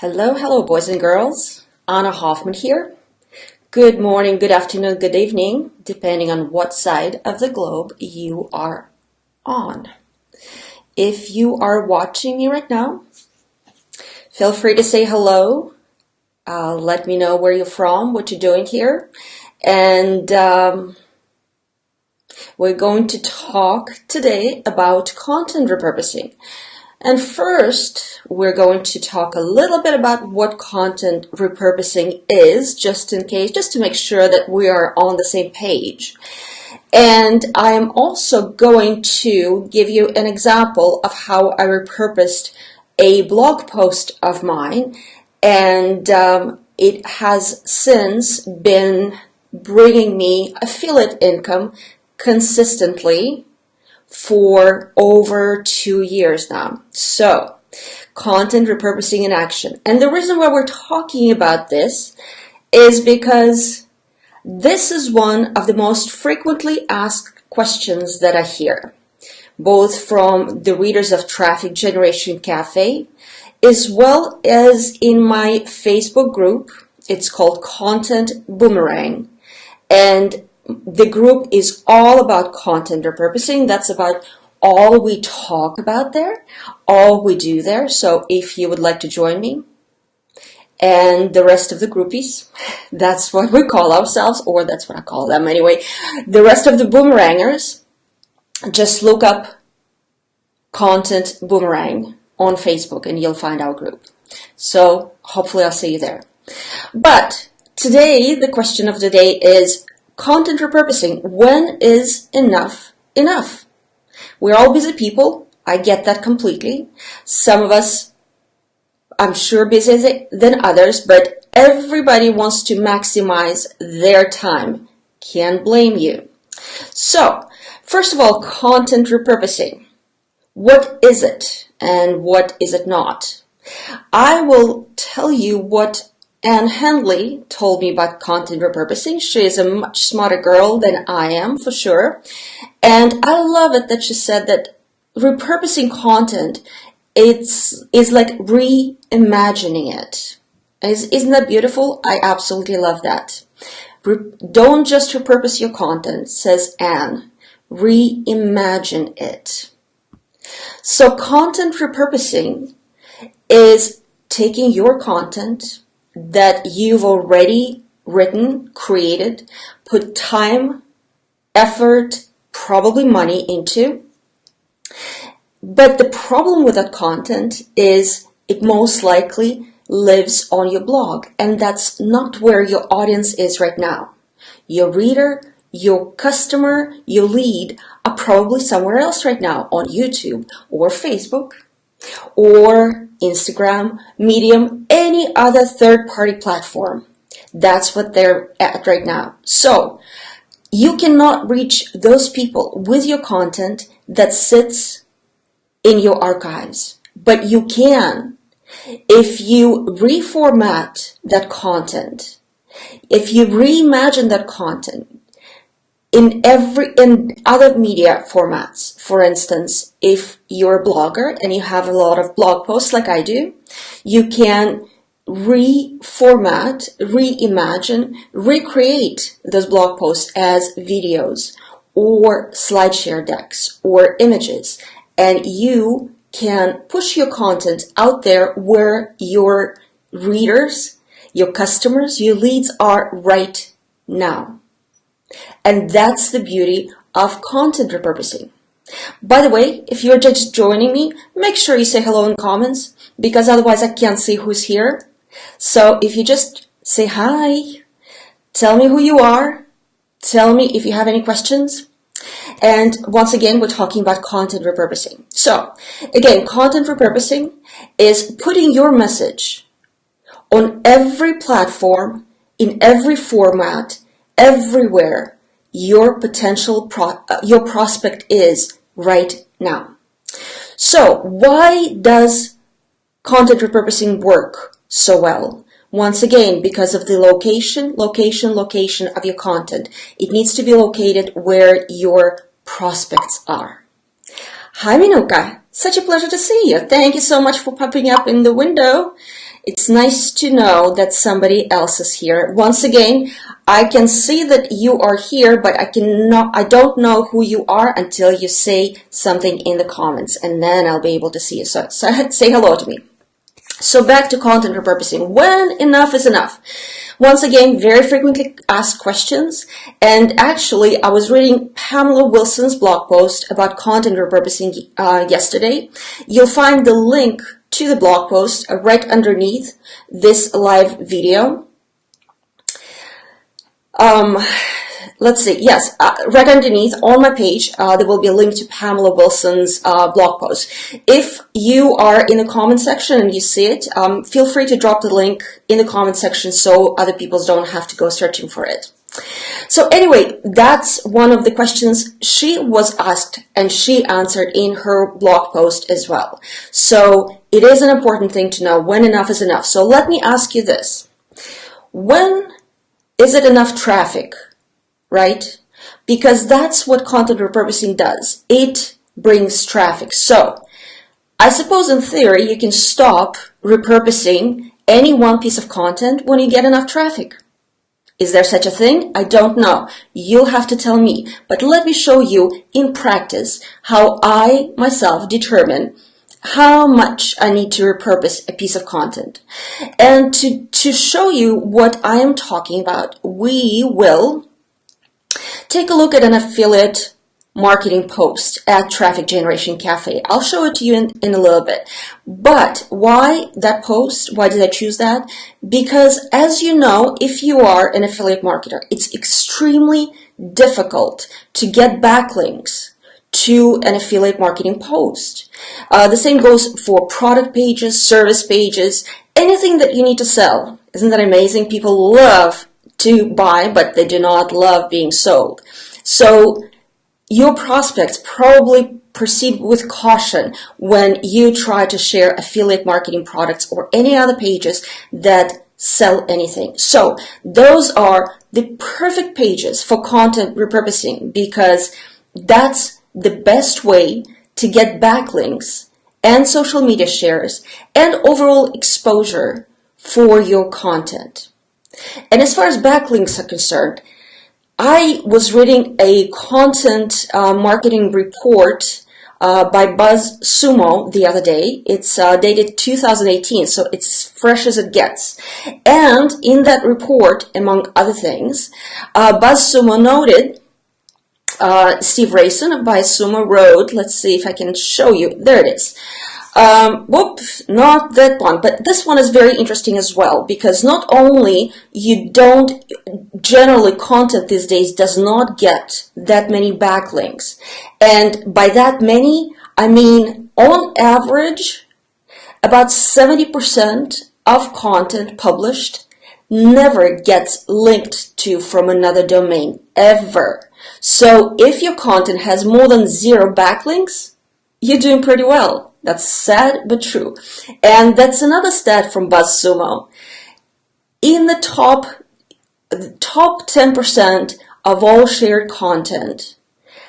Hello, boys and girls. Anna Hoffman here. Good morning, good afternoon, good evening, depending on what side of the globe you are on. If you are watching me right now, feel free to say hello. Let me know where you're from, what you're doing here. And we're going to talk today about content repurposing. And first, we're going to talk a little bit about what content repurposing is, just in case, just to make sure that we are on the same page. And I am also going to give you an example of how I repurposed a blog post of mine, and it has since been bringing me affiliate income consistently for over 2 years now. So, content repurposing in action. And the reason why we're talking about this is because this is one of the most frequently asked questions that I hear, both from the readers of Traffic Generation Cafe, as well as in my Facebook group. It's called Content Boomerang. And the group is all about content repurposing. That's about all we talk about there, all we do there. So if you would like to join me and the rest of the groupies, that's what we call ourselves, or that's what I call them anyway, the rest of the boomerangers, just look up Content Boomerang on Facebook and you'll find our group. So hopefully I'll see you there. But today, the question of the day is, content repurposing. When is enough enough? We're all busy people. I get that completely. Some of us, I'm sure, busier than others, but everybody wants to maximize their time. Can't blame you. So, first of all, content repurposing. What is it and what is it not? I will tell you what Anne Handley told me about content repurposing. She is a much smarter girl than I am, for sure. And I love it that she said that repurposing content is like reimagining it. Isn't that beautiful? I absolutely love that. Don't just repurpose your content, says Anne. Reimagine it. So content repurposing is taking your content that you've already written, created, put time, effort, probably money into. But the problem with that content is it most likely lives on your blog, and that's not where your audience is right now. Your reader, your customer, your lead are probably somewhere else right now, on YouTube or Facebook or Instagram, Medium, any other third-party platform. That's what they're at right now. So you cannot reach those people with your content that sits in your archives, but you can if you reformat that content, if you reimagine that content in other media formats. For instance, if you're a blogger and you have a lot of blog posts like I do, you can reformat, reimagine, recreate those blog posts as videos or SlideShare decks or images, and you can push your content out there where your readers, your customers, your leads are right now. And that's the beauty of content repurposing. By the way, if you're just joining me, make sure you say hello in comments, because otherwise I can't see who's here. So if you just say hi, tell me who you are, tell me if you have any questions. And once again, we're talking about content repurposing. So again, content repurposing is putting your message on every platform, in every format, everywhere your your prospect is right now. So why does content repurposing work so well? Once again, because of the location of your content. It needs to be located where your prospects are. Hi, Minuka. Such a pleasure to see you. Thank you so much for popping up in the window. It's nice to know that somebody else is here. Once again, I can see that you are here, but I don't know who you are until you say something in the comments, and then I'll be able to see you. So say hello to me. So back to content repurposing. When enough is enough? Once again, very frequently asked questions. And actually, I was reading Pamela Wilson's blog post about content repurposing yesterday. You'll find the link to the blog post right underneath this live video. Let's see, yes, right underneath on my page, there will be a link to Pamela Wilson's blog post. If you are in the comment section and you see it, feel free to drop the link in the comment section so other people don't have to go searching for it. So anyway, that's one of the questions she was asked and she answered in her blog post as well. So it is an important thing to know when enough is enough. So let me ask you this. When is it enough traffic? Right? Because that's what content repurposing does. It brings traffic. So I suppose in theory you can stop repurposing any one piece of content when you get enough traffic. Is there such a thing? I don't know. You'll have to tell me. But let me show you in practice how I myself determine how much I need to repurpose a piece of content. And to show you what I am talking about, we will take a look at an affiliate marketing post at Traffic Generation Cafe. I'll show it to you in a little bit. But why that post? Why did I choose that? Because as you know, if you are an affiliate marketer, it's extremely difficult to get backlinks to an affiliate marketing post. The same goes for product pages, service pages, anything that you need to sell. Isn't that amazing? People love to buy, but they do not love being sold. So your prospects probably proceed with caution when you try to share affiliate marketing products or any other pages that sell anything. So those are the perfect pages for content repurposing because that's the best way to get backlinks and social media shares and overall exposure for your content. And as far as backlinks are concerned, I was reading a content marketing report by BuzzSumo the other day. It's dated 2018, so it's fresh as it gets. And in that report, among other things, BuzzSumo noted, Steve Rayson of BuzzSumo wrote, let's see if I can show you, there it is. Not that one, but this one is very interesting as well because not only generally content these days does not get that many backlinks, and by that many, I mean on average, about 70% of content published never gets linked to from another domain, ever. So if your content has more than 0 backlinks, you're doing pretty well. That's sad but true. And that's another stat from BuzzSumo. In the top 10% of all shared content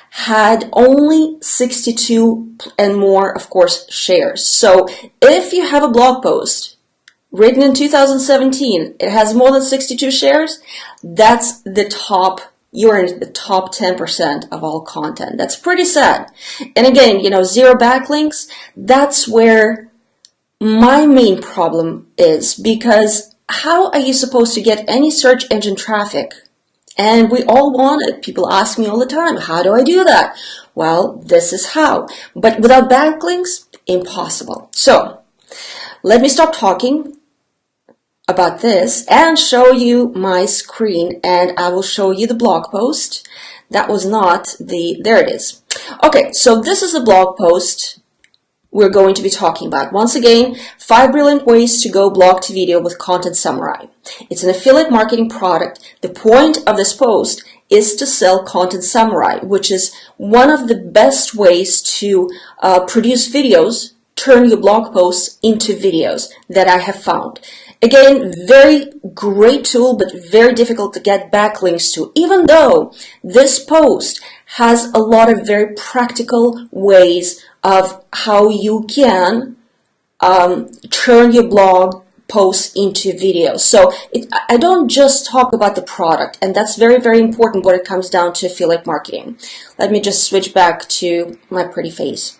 had only 62 and more, of course, shares. So if you have a blog post written in 2017, it has more than 62 shares, that's the top. You're in the top 10% of all content. That's pretty sad. And again, 0 backlinks, that's where my main problem is because how are you supposed to get any search engine traffic? And we all want it. People ask me all the time, how do I do that? Well, this is how. But without backlinks, impossible. So let me stop talking about this and show you my screen, and I will show you the blog post. That was not there it is. Okay, so this is the blog post we're going to be talking about. Once again, 5 brilliant ways to go blog to video with Content Samurai. It's an affiliate marketing product. The point of this post is to sell Content Samurai, which is one of the best ways to produce videos, turn your blog posts into videos that I have found. Again, very great tool, but very difficult to get backlinks to, even though this post has a lot of very practical ways of how you can turn your blog posts into videos. So I don't just talk about the product, and that's very, very important when it comes down to affiliate marketing. Let me just switch back to my pretty face.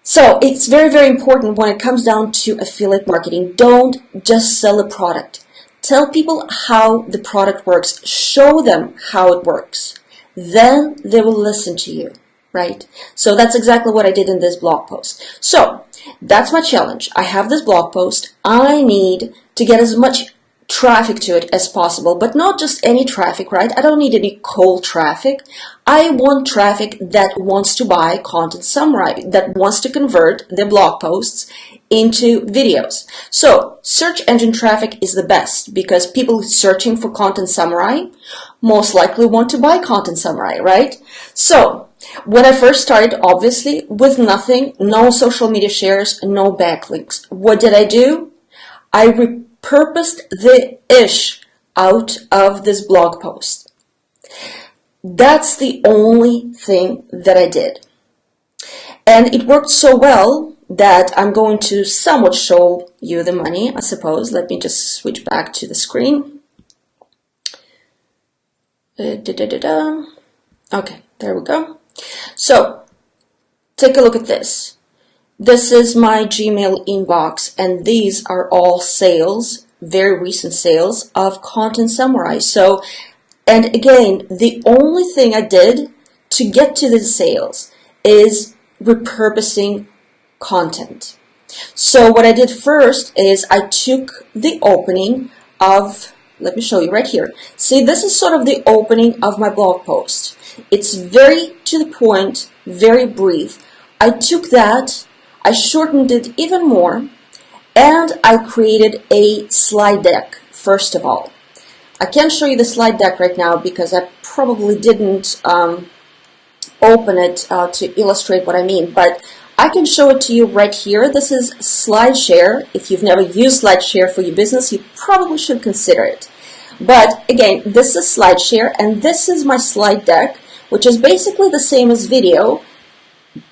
So it's very, very important when it comes down to affiliate marketing. Don't just sell a product. Tell people how the product works. Show them how it works. Then they will listen to you, right? So that's exactly what I did in this blog post. So that's my challenge. I have this blog post. I need to get as much traffic to it as possible, but not just any traffic, right? I don't need any cold traffic. I want traffic that wants to buy Content Summary, that wants to convert the blog posts into videos. So search engine traffic is the best because people searching for Content Summary most likely want to buy Content Summary, right? So when I first started, obviously with nothing, no social media shares, no backlinks, what did I do? I repurposed the ish out of this blog post. That's the only thing that I did. And it worked so well that I'm going to somewhat show you the money, I suppose. Let me just switch back to the screen. Okay, there we go. So take a look at this. This is my Gmail inbox, and these are all sales, very recent sales of Content Summary. So, and again, the only thing I did to get to the sales is repurposing content. So what I did first is I took the opening of, let me show you right here. See, this is sort of the opening of my blog post. It's very to the point, very brief. I took that, I shortened it even more, and I created a slide deck, first of all. I can't show you the slide deck right now because I probably didn't open it to illustrate what I mean, but I can show it to you right here. This is SlideShare. If you've never used SlideShare for your business, you probably should consider it. But again, this is SlideShare, and this is my slide deck, which is basically the same as video,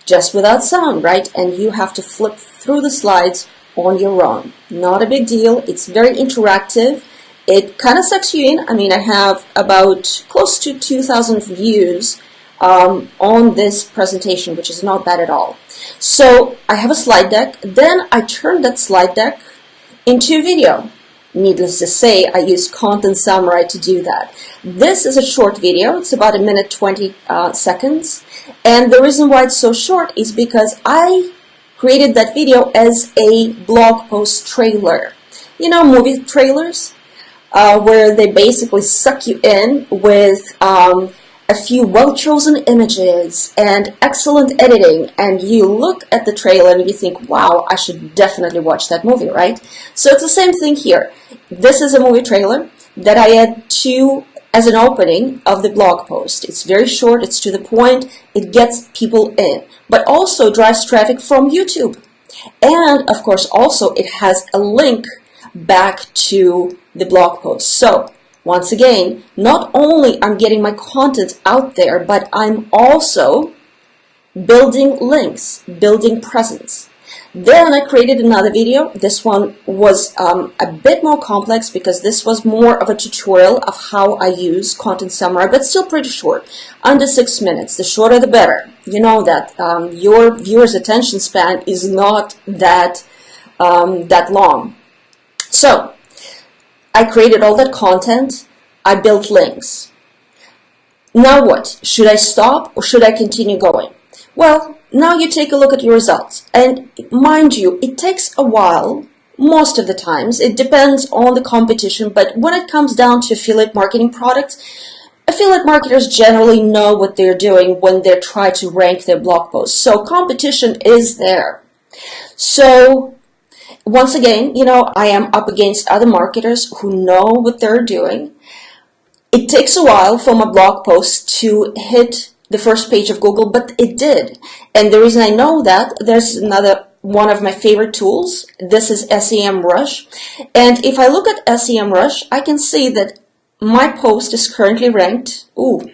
just without sound, right? And you have to flip through the slides on your own. Not a big deal. It's very interactive. It kind of sucks you in. I mean, I have about close to 2,000 views on this presentation, which is not bad at all. So I have a slide deck. Then I turned that slide deck into video. Needless to say, I used Content Summary to do that. This is a short video. It's about 1 minute 20 seconds. And the reason why it's so short is because I created that video as a blog post trailer. You know, movie trailers, where they basically suck you in with a few well-chosen images and excellent editing, and you look at the trailer and you think, wow, I should definitely watch that movie, right? So it's the same thing here. This is a movie trailer that I add to as an opening of the blog post. It's very short, it's to the point, it gets people in, but also drives traffic from YouTube. And of course, also it has a link back to the blog post. So once again, not only I'm getting my content out there, but I'm also building links, building presence. Then I created another video. This one was a bit more complex because this was more of a tutorial of how I use Content Summary, but still pretty short, under 6 minutes. The shorter the better. You know that your viewer's attention span is not that long. So I created all that content. I built links. Now what? Should I stop or should I continue going? Well, now you take a look at your results. And mind you, it takes a while, most of the times. It depends on the competition, but when it comes down to affiliate marketing products, affiliate marketers generally know what they're doing when they try to rank their blog posts. So competition is there. So once again, you know, I am up against other marketers who know what they're doing. It takes a while for my blog post to hit the first page of Google, but it did. And the reason I know that, there's another one of my favorite tools. This is SEMrush. And if I look at SEMrush, I can see that my post is currently ranked. Ooh,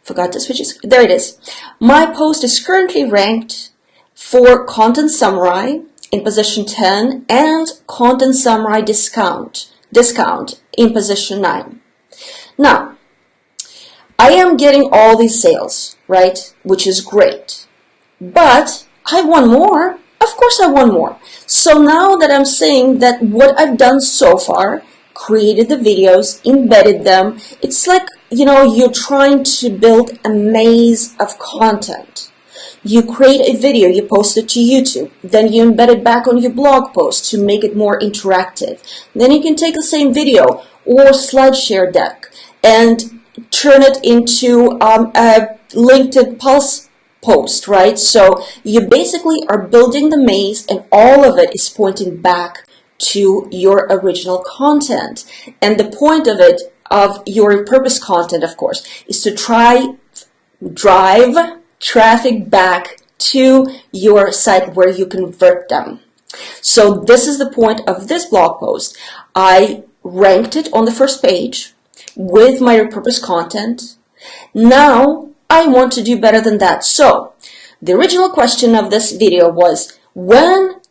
forgot to switch it. There it is. My post is currently ranked for Content Summary in position 10 and content summary discount in position 9. Now, I am getting all these sales, right? Which is great. But I want more. Of course I want more. So now that I'm saying that what I've done so far, created the videos, embedded them, it's like, you're trying to build a maze of content. You create a video, you post it to YouTube, then you embed it back on your blog post to make it more interactive. Then you can take the same video or SlideShare deck and turn it into a LinkedIn Pulse post, right? So you basically are building the maze, and all of it is pointing back to your original content. And the point of it, of your purpose content, of course, is to drive traffic back to your site where you convert them. So this is the point of this blog post. I ranked it on the first page with my repurposed content. Now I want to do better than that. So the original question of this video was, when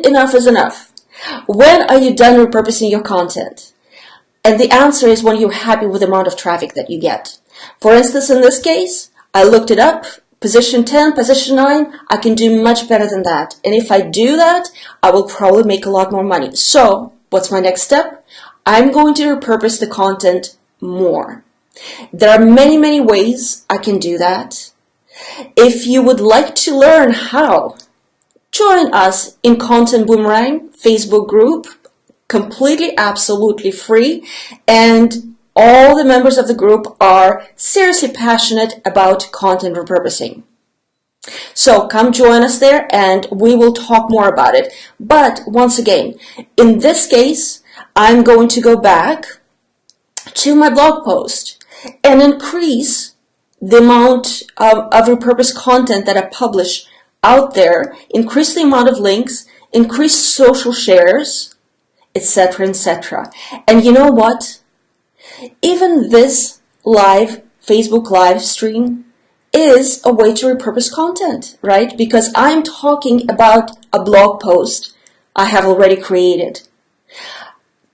enough is enough? When are you done repurposing your content? And the answer is when you're happy with the amount of traffic that you get. For instance, in this case, I looked it up, position 10, position 9, I can do much better than that. And if I do that, I will probably make a lot more money. So what's my next step? I'm going to repurpose the content more. There are many, many ways I can do that. If you would like to learn how, join us in Content Boomerang Facebook group, completely, absolutely free. And all the members of the group are seriously passionate about content repurposing. So come join us there and we will talk more about it. But once again, in this case, I'm going to go back to my blog post and increase the amount of repurposed content that I publish out there, increase the amount of links, increase social shares, etc., etc. And you know what? Even this Facebook live stream is a way to repurpose content, right? Because I'm talking about a blog post I have already created.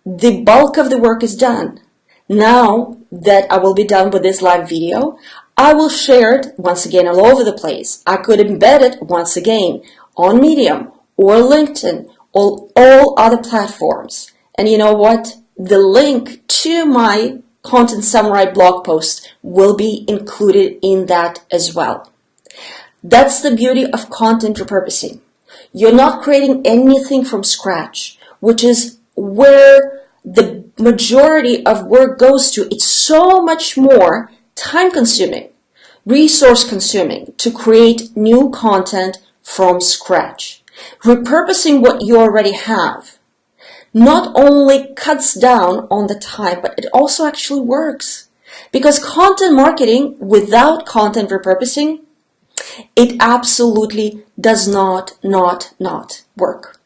The bulk of the work is done. Now that I will be done with this live video, I will share it once again all over the place. I could embed it once again on Medium or LinkedIn or all other platforms. And you know what? The link to my Content Summary blog post will be included in that as well. That's the beauty of content repurposing. You're not creating anything from scratch, which is where the majority of work goes to. It's so much more time-consuming, resource-consuming to create new content from scratch. Repurposing what you already have not only cuts down on the time, but it also actually works. Because content marketing without content repurposing, it absolutely does not work.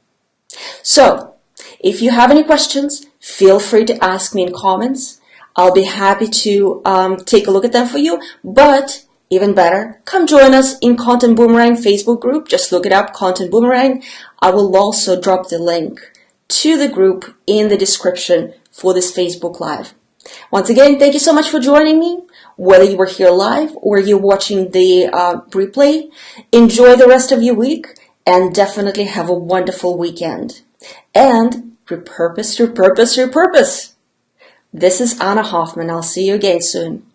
So, if you have any questions, feel free to ask me in comments. I'll be happy to take a look at them for you. But even better, come join us in Content Boomerang Facebook group. Just look it up, Content Boomerang. I will also drop the link to the group in the description for this Facebook Live. Once again, thank you so much for joining me. Whether you were here live or you're watching the replay, enjoy the rest of your week and definitely have a wonderful weekend. And repurpose. This is Anna Hoffman. I'll see you again soon.